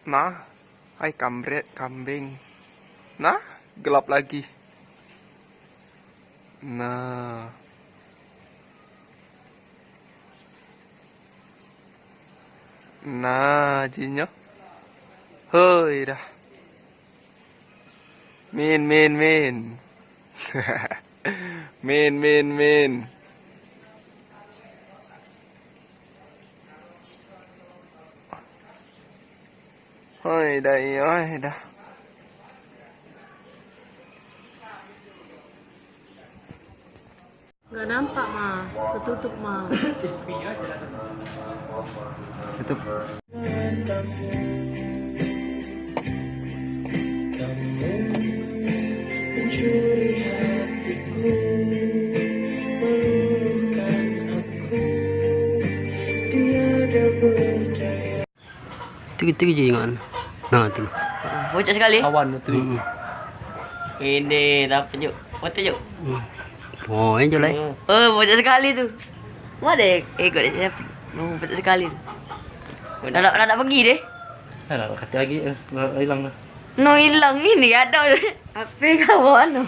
Nah, hai kamret kambing. Nah, gelap lagi. Nah. Nah, jinnya. Hoi dah. Min. Min. Hoi dah. Nggak nampak, Ma. Ketutup, Ma. Tutup. Mencuri hatiku, meluluhkan aku, tiada berdaya. Itu je ingat. Nah tu. Bocor sekali. Awan tu. Ini dapat juk. Foto juk. Oh, yang jelek. Oh, bocor sekali tu. Mana ikut dia? Bocor sekali tu. Nak pergi deh. Alah, kata lagi hilang dah. No hilang ini ada. Apa kawan?